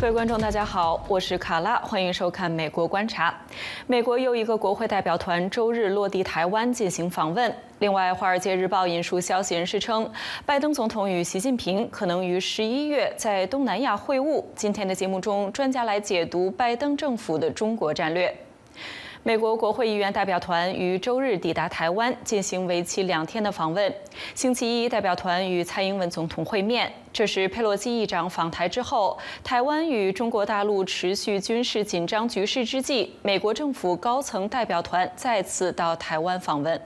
各位观众，大家好，我是卡拉，欢迎收看《美国观察》。美国又一个国会代表团周日落地台湾进行访问。另外，《华尔街日报》引述消息人士称，拜登总统与习近平可能于11月在东南亚会晤。今天的节目中，专家来解读拜登政府的中国战略。美国国会议员代表团于周日抵达台湾，进行为期2天的访问。星期一，代表团与蔡英文总统会面。这是佩洛西议长访台之后，台湾与中国大陆持续军事紧张局势之际，美国政府高层代表团再次到台湾访问。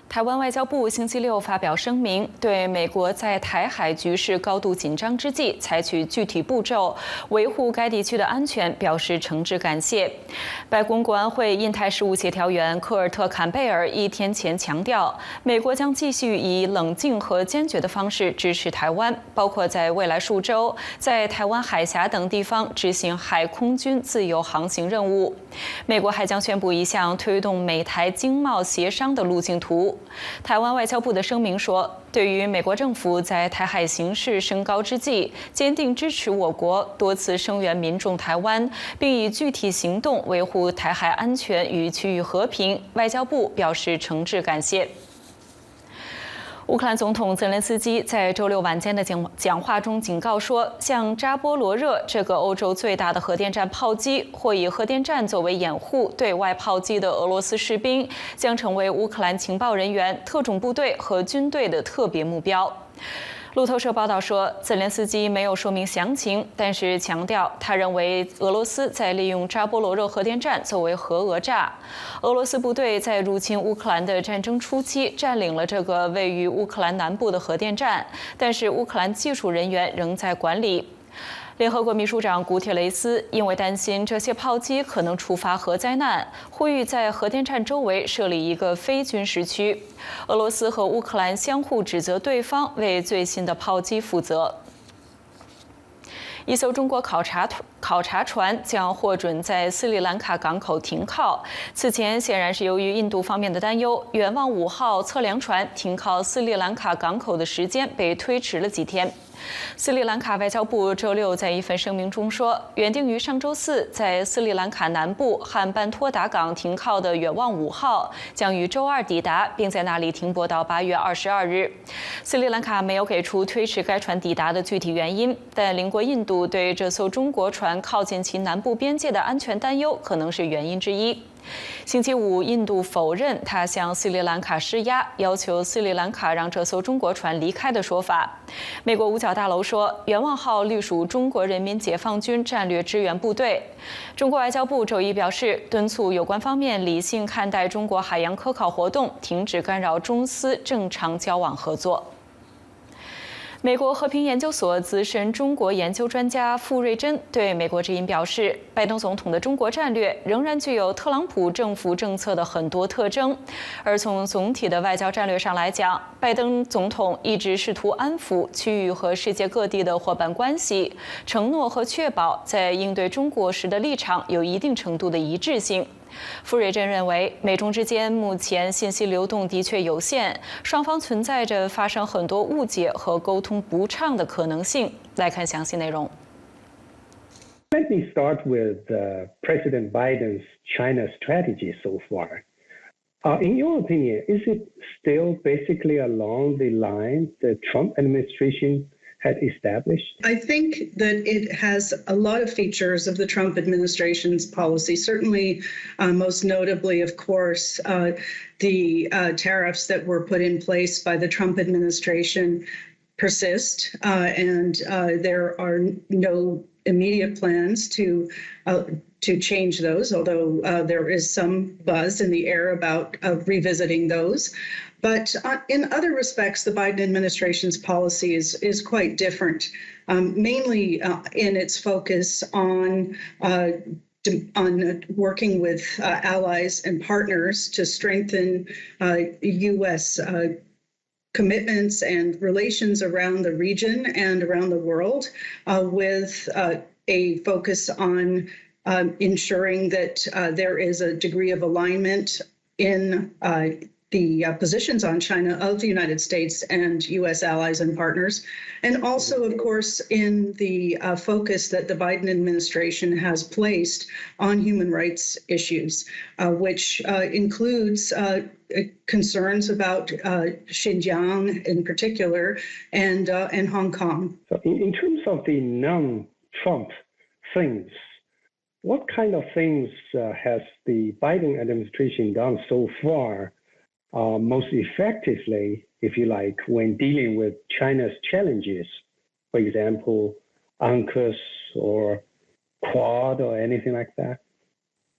台湾外交部星期六发表声明，对美国在台海局势高度紧张之际采取具体步骤维护该地区的安全表示诚挚感谢。白宫国安会印太事务协调员科尔特·坎贝尔1天前强调，美国将继续以冷静和坚决的方式支持台湾，包括在未来数周在台湾海峡等地方执行海空军自由航行任务。美国还将宣布一项推动美台经贸协商的路径图。台湾外交部的声明说，对于美国政府在台海形势升高之际，坚定支持我国，多次声援民众台湾，并以具体行动维护台海安全与区域和平，外交部表示诚挚感谢。乌克兰总统泽连斯基在周六晚间的讲话中警告说，向扎波罗热这个欧洲最大的核电站炮击或以核电站作为掩护对外炮击的俄罗斯士兵，将成为乌克兰情报人员、特种部队和军队的特别目标。路透社报道说，泽连斯基没有说明详情，但是强调他认为俄罗斯在利用扎波罗热核电站作为核讹诈。俄罗斯部队在入侵乌克兰的战争初期占领了这个位于乌克兰南部的核电站，但是乌克兰技术人员仍在管理。联合国秘书长古铁雷斯因为担心这些炮击可能触发核灾难，呼吁在核电站周围设立一个非军事区。俄罗斯和乌克兰相互指责对方为最新的炮击负责。一艘中国考察船将获准在斯里兰卡港口停靠。此前显然是由于印度方面的担忧，远望5号测量船停靠斯里兰卡港口的时间被推迟了几天。斯里兰卡外交部周六在一份声明中说，原定于上周4在斯里兰卡南部汉班托达港停靠的远望5号将于周2抵达，并在那里停泊到8月22日。斯里兰卡没有给出推迟该船抵达的具体原因，但邻国印度对这艘中国船靠近其南部边界的安全担忧可能是原因之一。星期五，印度否认他向斯里兰卡施压，要求斯里兰卡让这艘中国船离开的说法。美国五角大楼说，远望号隶属中国人民解放军战略支援部队。中国外交部周一表示，敦促有关方面理性看待中国海洋科考活动，停止干扰中斯正常交往合作。美国和平研究所资深中国研究专家傅瑞珍对美国之音表示，拜登总统的中国战略仍然具有特朗普政府政策的很多特征，而从总体的外交战略上来讲，拜登总统一直试图安抚区域和世界各地的伙伴关系，承诺和确保在应对中国时的立场有一定程度的一致性。傅瑞珍认为，美中之间目前信息流动的确有限，双方存在着发生很多误解和沟通不畅的可能性。来看详细内容。Let me start with President Biden's China strategy so far. In your opinion, is it still basically along the lines the Trump administration had established? I think that it has a lot of features of the Trump administration's policy, certainly most notably, of course, the tariffs that were put in place by the Trump administration persist, and there are no immediate plans to change those, although there is some buzz in the air about revisiting those. But in other respects, the Biden administration's policy is quite different, mainly in its focus on working with allies and partners to strengthen U.S. commitments and relations around the region and around the world, with a focus on ensuring that there is a degree of alignment in the positions on China of the United States and U.S. allies and partners, and also, of course, in the focus that the Biden administration has placed on human rights issues, which includes concerns about Xinjiang in particular and Hong Kong. So in terms of the non-Trump things, what kind of things has the Biden administration done so far most effectively, if you like, when dealing with China's challenges? For example, UNCLOS or Quad or anything like that?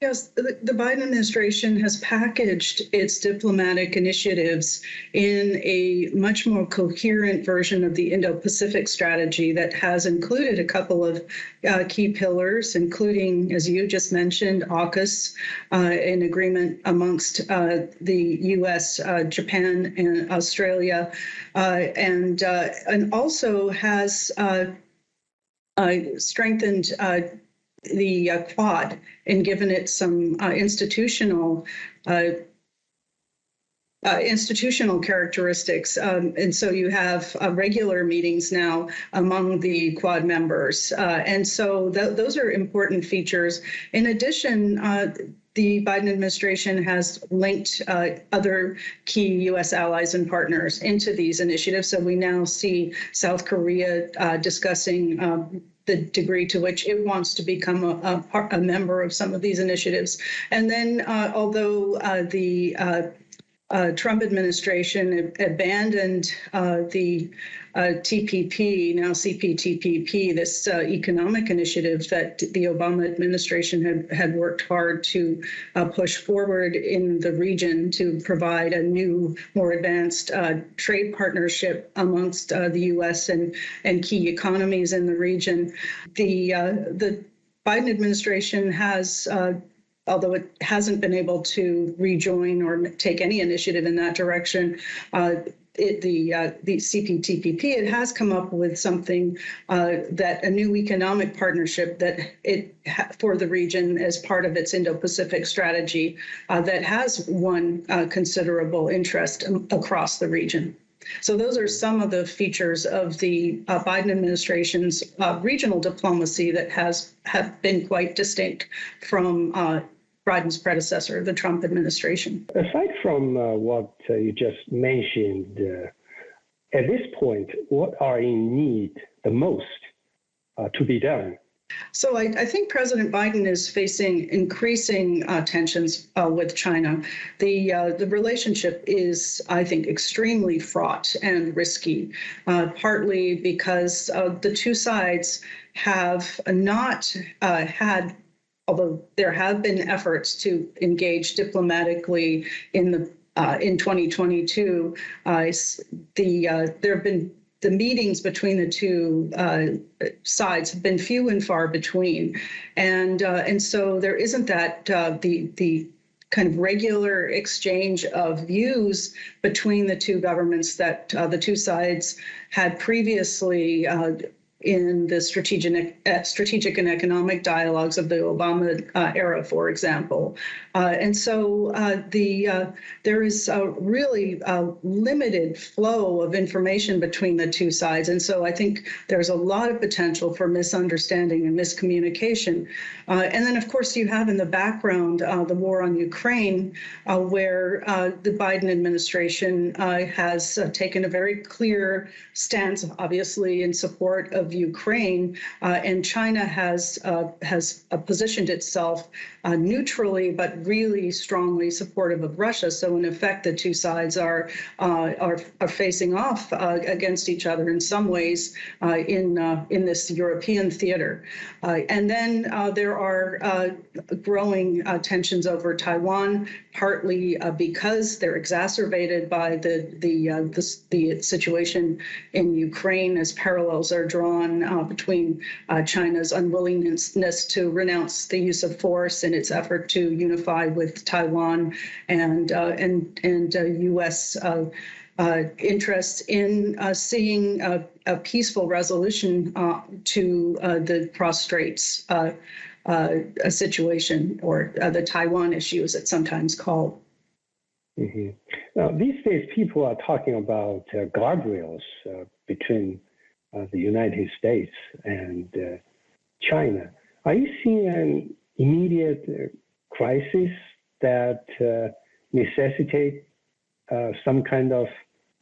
Yes, the Biden administration has packaged its diplomatic initiatives in a much more coherent version of the Indo-Pacific strategy that has included a couple of key pillars, including, as you just mentioned, AUKUS, an agreement amongst the U.S., Japan, and Australia, and also has strengthened the Quad and given it some institutional characteristics. And so you have regular meetings now among the Quad members. And so those are important features. In addition, the Biden administration has linked other key U.S. allies and partners into these initiatives. So we now see South Korea discussing the degree to which it wants to become a member of some of these initiatives. And then although the Trump administration abandoned the TPP, now CPTPP, this economic initiative that the Obama administration had worked hard to push forward in the region to provide a new, more advanced trade partnership amongst the U.S. and key economies in the region. The Biden administration has although it hasn't been able to rejoin or take any initiative in that direction, the CPTPP, it has come up with something that a new economic partnership that for the region as part of its Indo-Pacific strategy that has won considerable interest across the region. So those are some of the features of the Biden administration's regional diplomacy that have been quite distinct from Biden's predecessor, the Trump administration. Aside from what you just mentioned, at this point, what are in need the most to be done? So I think President Biden is facing increasing tensions with China. The relationship is, I think, extremely fraught and risky, partly because the two sides have not had, although there have been efforts to engage diplomatically in 2022, there have been the meetings between the two sides have been few and far between, and so there isn't that the kind of regular exchange of views between the two governments that the two sides had previously in the strategic and economic dialogues of the Obama era, for example. And so there is a really limited flow of information between the two sides. And so I think there's a lot of potential for misunderstanding and miscommunication. And then, of course, you have in the background the war on Ukraine, where the Biden administration has taken a very clear stance, obviously, in support of Ukraine, and China has positioned itself neutrally, but really strongly supportive of Russia. So in effect, the two sides are facing off against each other in some ways in this European theater. And then there are growing tensions over Taiwan, partly because they're exacerbated by the situation in Ukraine, as parallels are drawn between China's unwillingness to renounce the use of force in its effort to unify with Taiwan, and U.S. Interest in seeing a peaceful resolution to the cross straits situation, or the Taiwan issue, as it's sometimes called. Mm-hmm. Now, these days, people are talking about guardrails between the United States and China. Are you seeing an immediate crisis that necessitate some kind of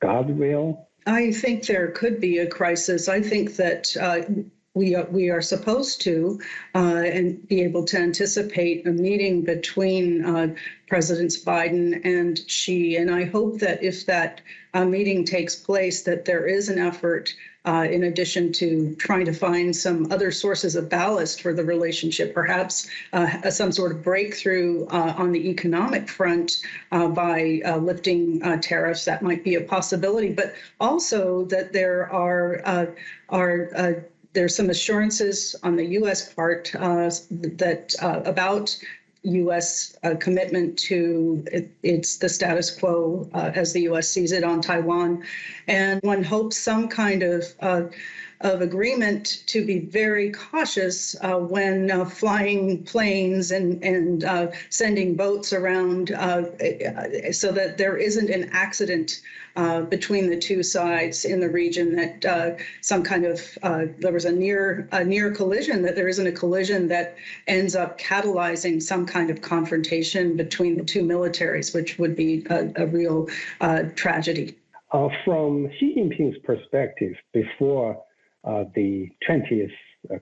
guardrail? I think there could be a crisis. I think that we are supposed to and be able to anticipate a meeting between Presidents Biden and Xi. And I hope that if that meeting takes place, that there is an effort, in addition to trying to find some other sources of ballast for the relationship, perhaps some sort of breakthrough on the economic front by lifting tariffs. That might be a possibility, but also that there's some assurances on the U.S. part that about U.S. Commitment to the status quo as the U.S. sees it on Taiwan, and one hopes some kind of agreement to be very cautious when flying planes and sending boats around, so that there isn't an accident between the two sides in the region, that some kind of there was a near collision, that there isn't a collision that ends up catalyzing some kind of confrontation between the two militaries, which would be a real tragedy. From Xi Jinping's perspective, before the 20th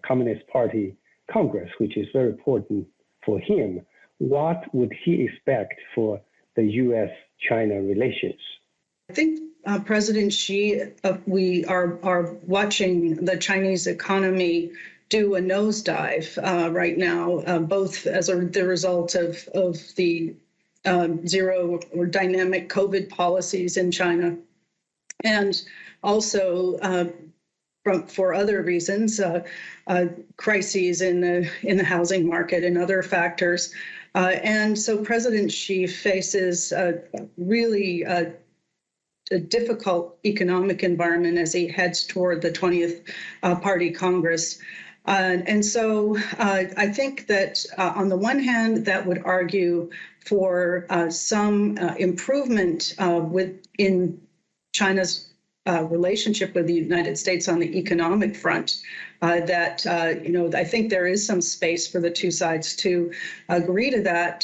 Communist Party Congress, which is very important for him, what would he expect for the U.S.-China relations? I think President Xi, we are watching the Chinese economy do a nosedive right now, both as the result of the zero or dynamic COVID policies in China, and also for other reasons, crises in the housing market and other factors. And so President Xi faces really a difficult economic environment as he heads toward the 20th Party Congress. And so I think that on the one hand, that would argue for some improvement in China's relationship with the United States on the economic front, that, I think there is some space for the two sides to agree to that,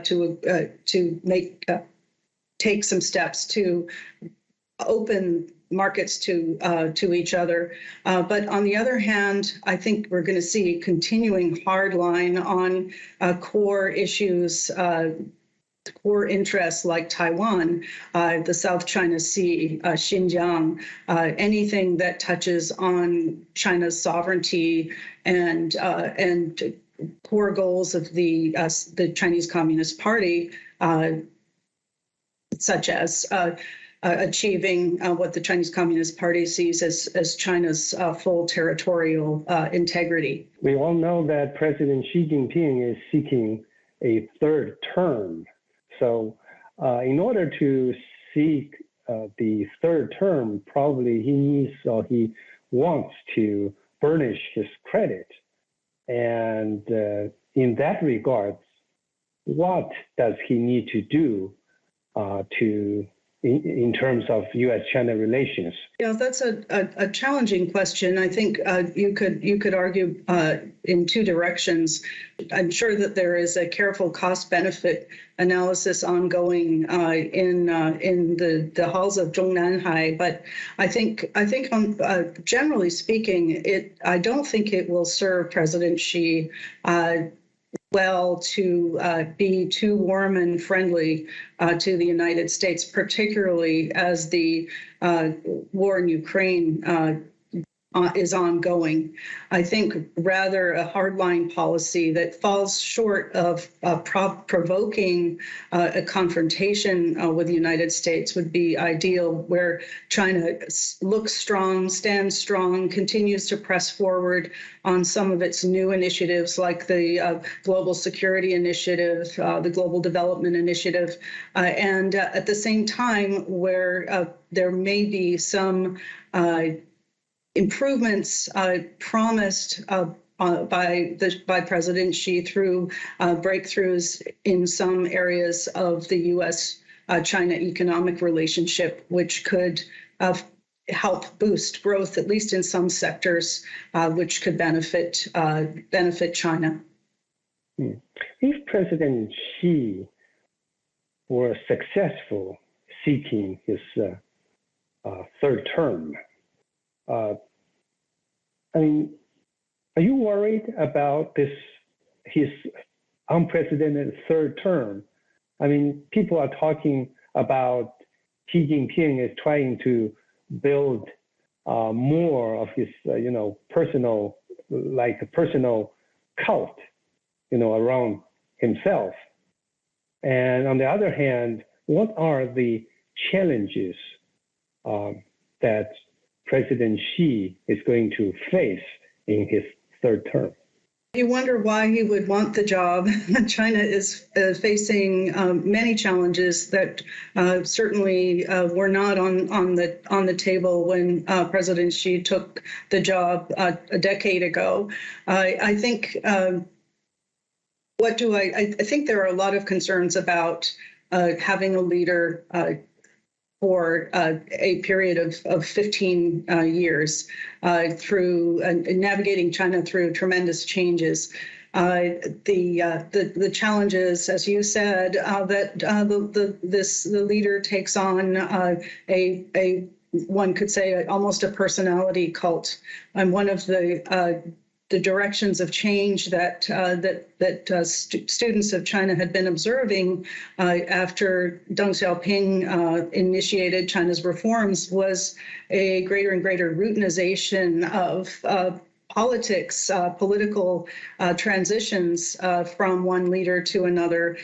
to take some steps to open markets to each other. But on the other hand, I think we're going to see a continuing hard line on core issues, core interests like Taiwan, the South China Sea, Xinjiang, anything that touches on China's sovereignty and core goals of the Chinese Communist Party, such as achieving what the Chinese Communist Party sees as China's full territorial integrity. We all know that President Xi Jinping is seeking a third term. So in order to seek the third term, probably he needs or he wants to burnish his credit. And in that regard, what does he need to do in terms of U.S.-China relations? Yeah, that's a challenging question. I think you could argue in two directions. I'm sure that there is a careful cost-benefit analysis ongoing in the halls of Zhongnanhai, but I think generally speaking, I don't think it will serve President Xi well to be too warm and friendly to the United States, particularly as the war in Ukraine is ongoing. I think rather a hardline policy that falls short of provoking a confrontation with the United States would be ideal, where China looks strong, stands strong, continues to press forward on some of its new initiatives like the Global Security Initiative, the Global Development Initiative, and at the same time where there may be some improvements promised by President Xi through breakthroughs in some areas of the U.S.-China economic relationship, which could help boost growth, at least in some sectors, which could benefit China. If President Xi were successful seeking his third term, I mean, are you worried about his unprecedented third term? I mean, people are talking about Xi Jinping is trying to build more of his, personal cult, around himself. And on the other hand, what are the challenges that President Xi is going to face in his third term? You wonder why he would want the job. China is facing many challenges that certainly were not on the table when President Xi took the job a decade ago. I think I think there are a lot of concerns about having a leader for a period of 15 years through navigating China through tremendous changes. The challenges, as you said, that the leader takes on a one could say almost a personality cult. And one of the directions of change that students of China had been observing after Deng Xiaoping initiated China's reforms was a greater and greater routinization of politics, political transitions from one leader to another,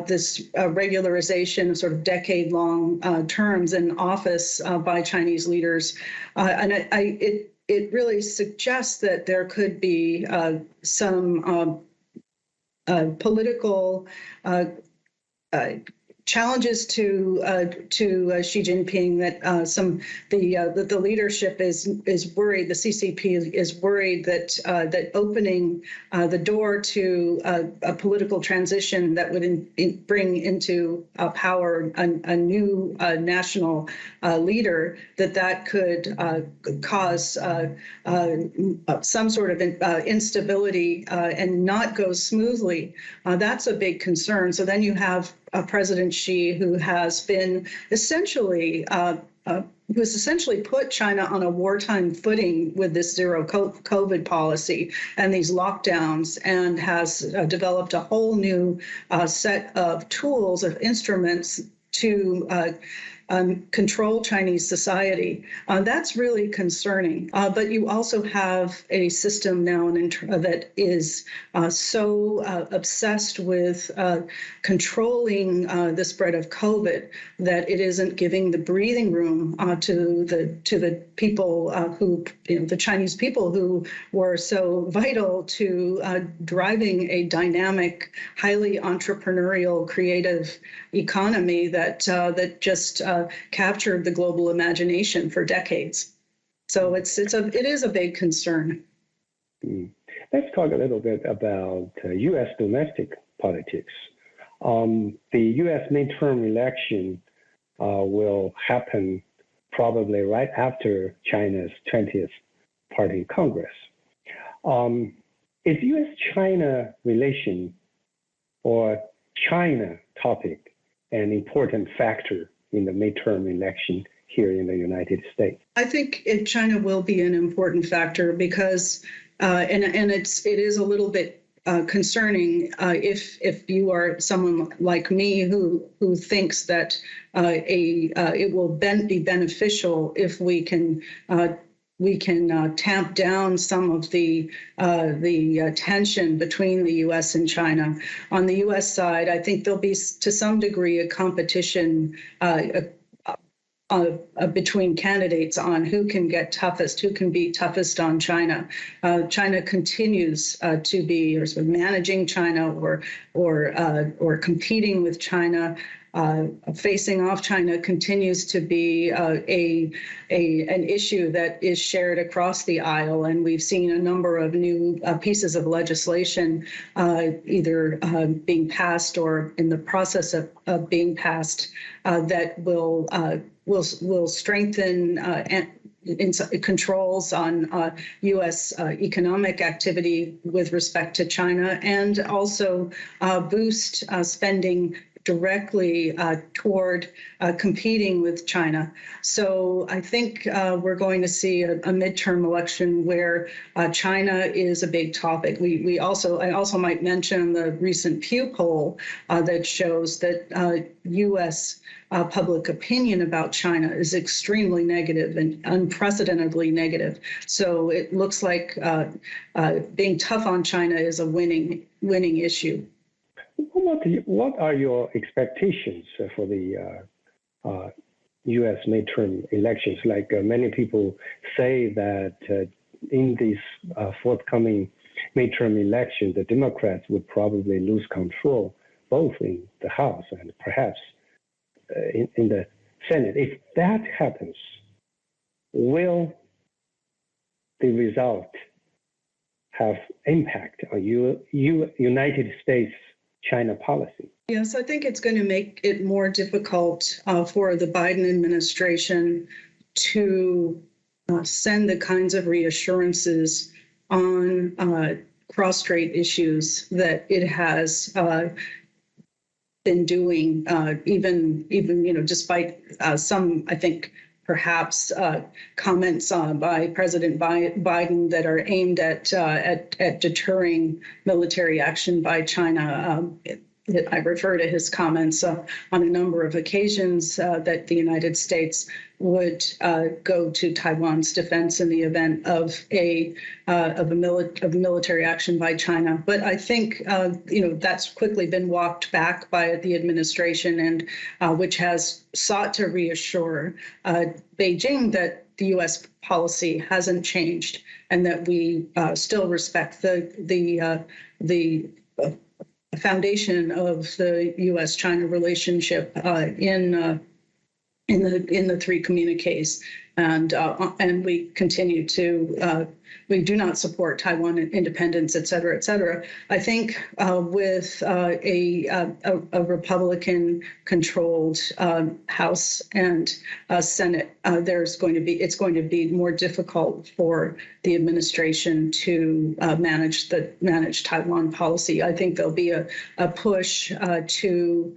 this regularization of sort of decade-long terms in office by Chinese leaders. And it really suggests that there could be some political challenges to Xi Jinping, that the leadership is worried. The CCP is worried that opening the door to a political transition that would bring into power a new national leader, that could cause some sort of instability and not go smoothly. That's a big concern. So then you have President Xi, who has been essentially put China on a wartime footing with this zero COVID policy and these lockdowns, and has developed a whole new set of tools, of instruments to control Chinese society. That's really concerning. But you also have a system now that is so obsessed with controlling the spread of COVID that it isn't giving the breathing room to the people who, the Chinese people who were so vital to driving a dynamic, highly entrepreneurial, creative economy that just captured the global imagination for decades. So it is a big concern. Let's talk a little bit about U.S. domestic politics. The U.S. midterm election will happen probably right after China's 20th Party Congress. Is U.S.-China relation or China topic an important factor in the midterm election here in the United States? I think China will be an important factor because, and it is a little bit concerning if you are someone like me who thinks that it will be beneficial if we can tamp down some of the tension between the U.S. and China. On the U.S. side, I think there'll be to some degree a competition between candidates on who can get toughest, who can be toughest on China. China continues to be or sort of managing China or competing with China. Facing off China continues to be an issue that is shared across the aisle, and we've seen a number of new pieces of legislation either being passed or in the process of being passed that will strengthen controls on U.S. economic activity with respect to China, and also boost spending directly toward competing with China. So I think we're going to see a midterm election where China is a big topic. I also might mention the recent Pew poll that shows that U.S. Public opinion about China is extremely negative and unprecedentedly negative. So it looks like being tough on China is a winning issue. What are your expectations for the U.S. midterm elections? Like many people say that in this forthcoming midterm election, the Democrats would probably lose control both in the House and perhaps in the Senate. If that happens, will the result have impact on United States China policy? Yes, I think it's going to make it more difficult for the Biden administration to send the kinds of reassurances on cross-strait issues that it has been doing, even despite some, I think, perhaps comments by President Biden that are aimed at deterring military action by China. I refer to his comments on a number of occasions that the United States would go to Taiwan's defense in the event of military action by China. But I think that's quickly been walked back by the administration, and which has sought to reassure Beijing that the U.S. policy hasn't changed and that we still respect the foundation of the U.S.-China relationship in the three communiques, and we continue to we do not support Taiwan independence, et cetera, et cetera. I think with a Republican-controlled House and Senate, it's going to be more difficult for the administration to manage Taiwan policy. I think there'll be a push to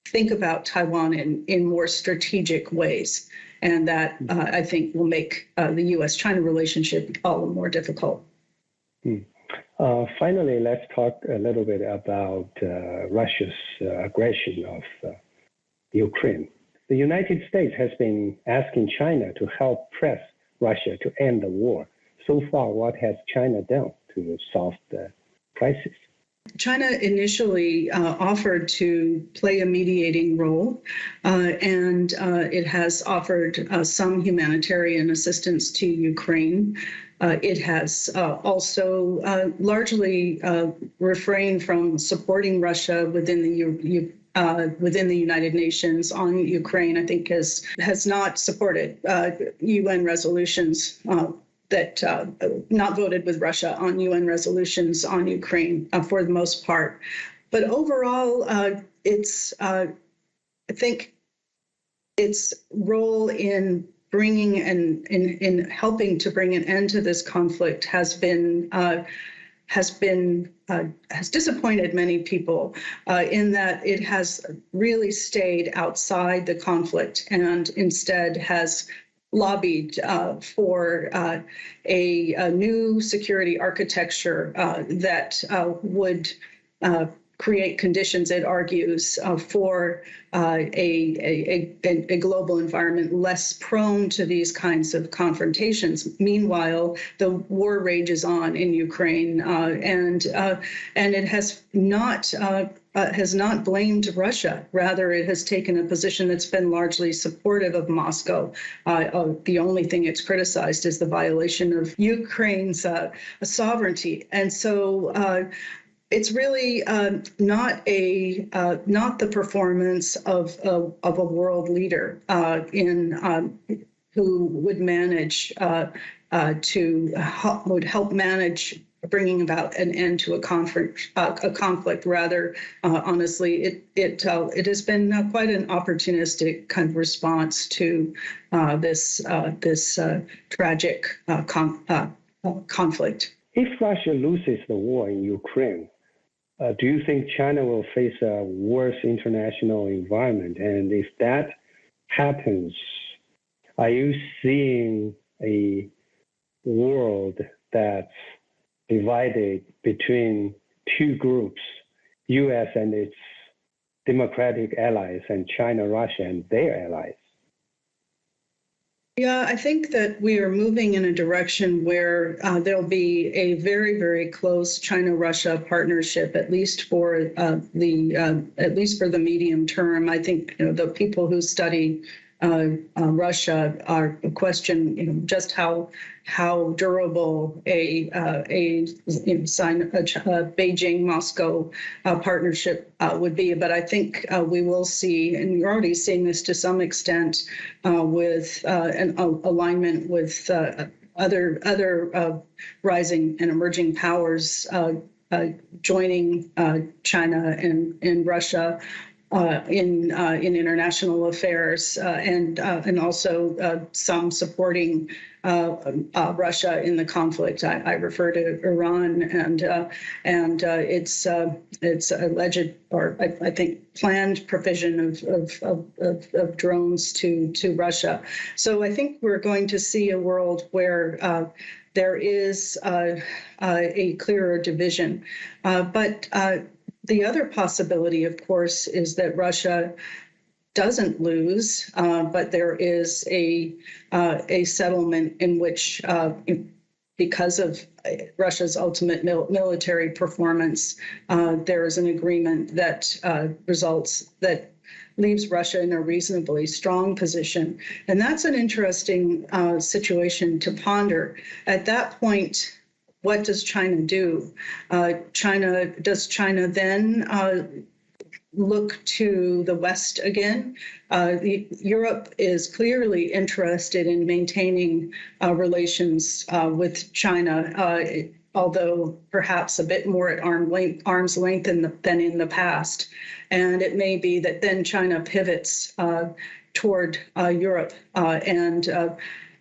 think about Taiwan in more strategic ways. And that, I think, will make the U.S.-China relationship all the more difficult. Finally, let's talk a little bit about Russia's aggression of Ukraine. The United States has been asking China to help press Russia to end the war. So far, what has China done to solve the crisis? China initially offered to play a mediating role, and it has offered some humanitarian assistance to Ukraine. It has also largely refrained from supporting Russia within the United Nations on Ukraine. I think has not supported UN resolutions not voted with Russia on UN resolutions on Ukraine for the most part. But overall, I think its role in bringing in helping to bring an end to this conflict has disappointed many people in that it has really stayed outside the conflict and instead has lobbied for a new security architecture that would create conditions, it argues, for a global environment less prone to these kinds of confrontations. Meanwhile, the war rages on in Ukraine, and it has not blamed Russia. Rather, it has taken a position that's been largely supportive of Moscow. The only thing it's criticized is the violation of Ukraine's sovereignty, and so. It's really not the performance of a world leader who would manage would help manage bringing about an end to a conflict. Rather, honestly, it has been quite an opportunistic kind of response to this tragic conflict. If Russia loses the war in Ukraine, do you think China will face a worse international environment? And if that happens, are you seeing a world that's divided between two groups, U.S. and its democratic allies, and China, Russia, and their allies? Yeah, I think that we are moving in a direction where there'll be a very, very close China-Russia partnership, at least for the medium term. I think the people who study Russia are question just how durable a Beijing-Moscow partnership would be. But I think we will see, and you're already seeing this to some extent, with an alignment with other rising and emerging powers joining China and Russia. In international affairs, and also some supporting Russia in the conflict. I refer to Iran and its alleged, or I think planned provision of drones to Russia. So I think we're going to see a world where there is a clearer division, but. The other possibility, of course, is that Russia doesn't lose, but there is a settlement in which, because of Russia's ultimate military performance, there is an agreement that leaves Russia in a reasonably strong position. And that's an interesting situation to ponder. At that point, what does China do? Does China then look to the West again? Europe is clearly interested in maintaining relations with China, although perhaps a bit more at arm's length than in the past. And it may be that then China pivots toward Europe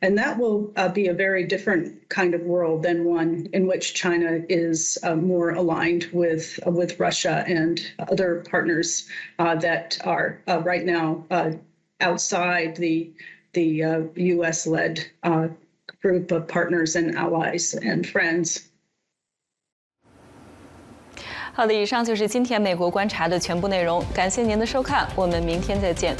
and that will be a very different kind of world than one in which China is more aligned with Russia and other partners that are right now outside the U.S.-led group of partners and allies and friends. 好的，以上就是今天美国观察的全部内容，感谢您的收看，我们明天再见。